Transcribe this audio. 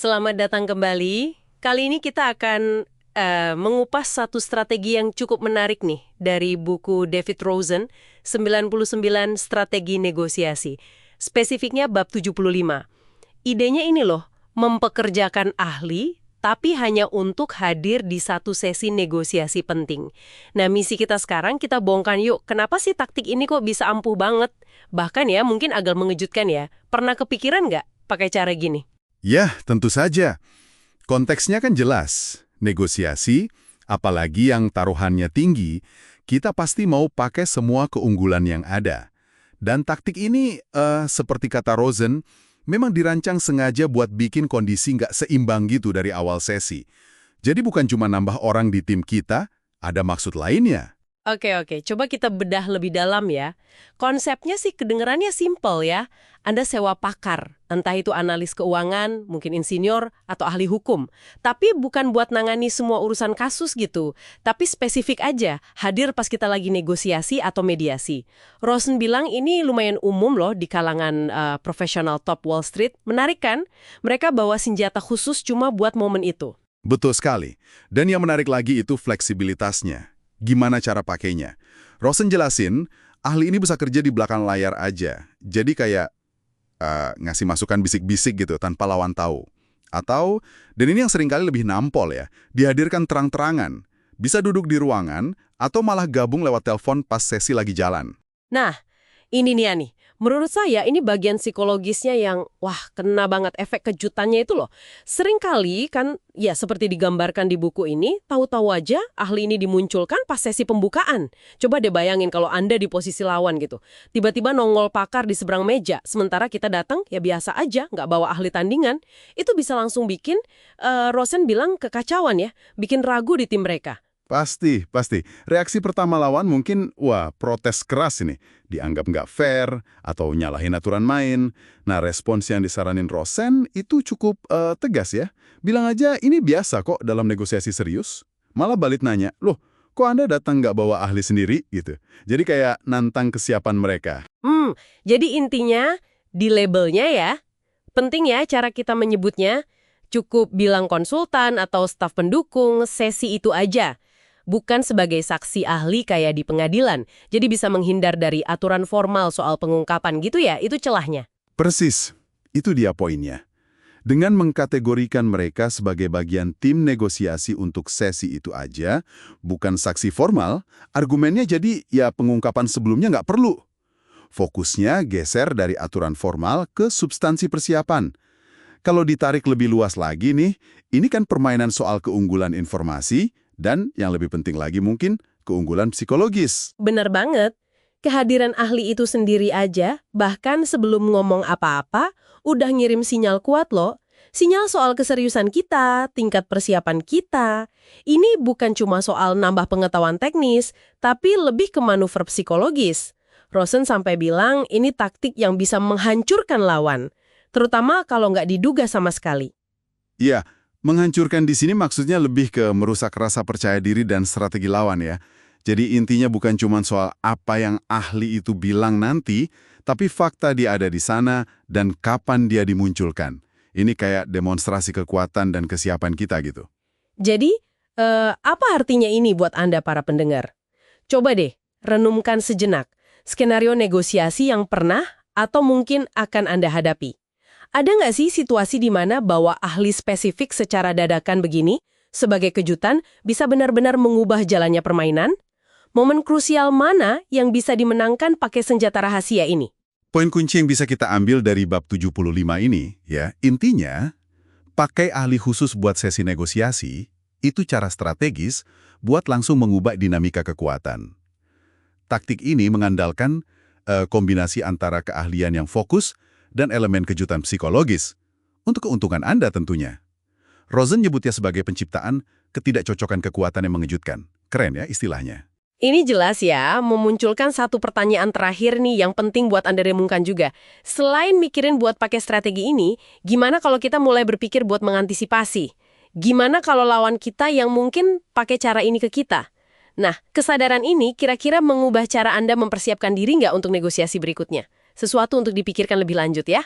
Selamat datang kembali. Kali ini kita akan mengupas satu strategi yang cukup menarik nih dari buku David Rosen, 99 Strategi Negosiasi. Spesifiknya bab 75. Idenya ini loh, mempekerjakan ahli tapi hanya untuk hadir di satu sesi negosiasi penting. Nah, misi kita sekarang kita bongkar yuk, kenapa sih taktik ini kok bisa ampuh banget? Bahkan ya, mungkin agak mengejutkan ya. Pernah kepikiran nggak pakai cara gini? Ya, tentu saja. Konteksnya kan jelas. Negosiasi, apalagi yang taruhannya tinggi, kita pasti mau pakai semua keunggulan yang ada. Dan taktik ini, seperti kata Rosen, memang dirancang sengaja buat bikin kondisi nggak seimbang gitu dari awal sesi. Jadi bukan cuma nambah orang di tim kita, ada maksud lainnya. Oke, coba kita bedah lebih dalam ya. Konsepnya sih kedengarannya simpel ya. Anda sewa pakar, entah itu analis keuangan, mungkin insinyur, atau ahli hukum. Tapi bukan buat nangani semua urusan kasus gitu. Tapi spesifik aja, hadir pas kita lagi negosiasi atau mediasi. Rosen bilang ini lumayan umum loh di kalangan profesional top Wall Street. Menarik kan? Mereka bawa senjata khusus cuma buat momen itu. Betul sekali. Dan yang menarik lagi itu fleksibilitasnya. Gimana cara pakainya? Rosen jelasin, ahli ini bisa kerja di belakang layar aja. Jadi kayak ngasih masukan bisik-bisik gitu tanpa lawan tahu. Atau, dan ini yang seringkali lebih nampol ya, dihadirkan terang-terangan. Bisa duduk di ruangan, atau malah gabung lewat telepon pas sesi lagi jalan. Nah, ini nih. Menurut saya ini bagian psikologisnya yang, wah, kena banget efek kejutannya itu loh. Seringkali kan, ya seperti digambarkan di buku ini, tahu-tahu aja ahli ini dimunculkan pas sesi pembukaan. Coba deh bayangin kalau Anda di posisi lawan gitu. Tiba-tiba nongol pakar di seberang meja, sementara kita datang, ya biasa aja, nggak bawa ahli tandingan. Itu bisa langsung bikin, Rosen bilang kekacauan ya, bikin ragu di tim mereka. Pasti. Reaksi pertama lawan mungkin, wah, protes keras ini. Dianggap nggak fair, atau nyalahin aturan main. Nah, respons yang disaranin Rosen itu cukup tegas ya. Bilang aja, ini biasa kok dalam negosiasi serius. Malah balik nanya, loh, kok Anda datang nggak bawa ahli sendiri? Gitu. Jadi kayak nantang kesiapan mereka. Jadi intinya, di labelnya ya, penting ya cara kita menyebutnya, cukup bilang konsultan atau staf pendukung, sesi itu aja. Bukan sebagai saksi ahli kayak di pengadilan. Jadi bisa menghindar dari aturan formal soal pengungkapan gitu ya, itu celahnya. Persis, itu dia poinnya. Dengan mengkategorikan mereka sebagai bagian tim negosiasi untuk sesi itu aja, bukan saksi formal, argumennya jadi ya pengungkapan sebelumnya nggak perlu. Fokusnya geser dari aturan formal ke substansi persiapan. Kalau ditarik lebih luas lagi nih, ini kan permainan soal keunggulan informasi, dan yang lebih penting lagi mungkin, keunggulan psikologis. Bener banget. Kehadiran ahli itu sendiri aja, bahkan sebelum ngomong apa-apa, udah ngirim sinyal kuat loh. Sinyal soal keseriusan kita, tingkat persiapan kita. Ini bukan cuma soal nambah pengetahuan teknis, tapi lebih ke manuver psikologis. Rosen sampai bilang ini taktik yang bisa menghancurkan lawan, terutama kalau nggak diduga sama sekali. Iya, menghancurkan di sini maksudnya lebih ke merusak rasa percaya diri dan strategi lawan ya. Jadi intinya bukan cuma soal apa yang ahli itu bilang nanti, tapi fakta dia ada di sana dan kapan dia dimunculkan. Ini kayak demonstrasi kekuatan dan kesiapan kita gitu. Jadi, apa artinya ini buat Anda para pendengar? Coba deh, renungkan sejenak. Skenario negosiasi yang pernah atau mungkin akan Anda hadapi. Ada nggak sih situasi di mana bawa ahli spesifik secara dadakan begini, sebagai kejutan, bisa benar-benar mengubah jalannya permainan? Momen krusial mana yang bisa dimenangkan pakai senjata rahasia ini? Poin kunci yang bisa kita ambil dari bab 75 ini, ya, intinya, pakai ahli khusus buat sesi negosiasi, itu cara strategis buat langsung mengubah dinamika kekuatan. Taktik ini mengandalkan kombinasi antara keahlian yang fokus dan elemen kejutan psikologis, untuk keuntungan Anda tentunya. Rosen nyebutnya sebagai penciptaan ketidakcocokan kekuatan yang mengejutkan. Keren ya istilahnya. Ini jelas ya, memunculkan satu pertanyaan terakhir nih yang penting buat Anda renungkan juga. Selain mikirin buat pakai strategi ini, gimana kalau kita mulai berpikir buat mengantisipasi? Gimana kalau lawan kita yang mungkin pakai cara ini ke kita? Nah, kesadaran ini kira-kira mengubah cara Anda mempersiapkan diri nggak untuk negosiasi berikutnya? Sesuatu untuk dipikirkan lebih lanjut ya.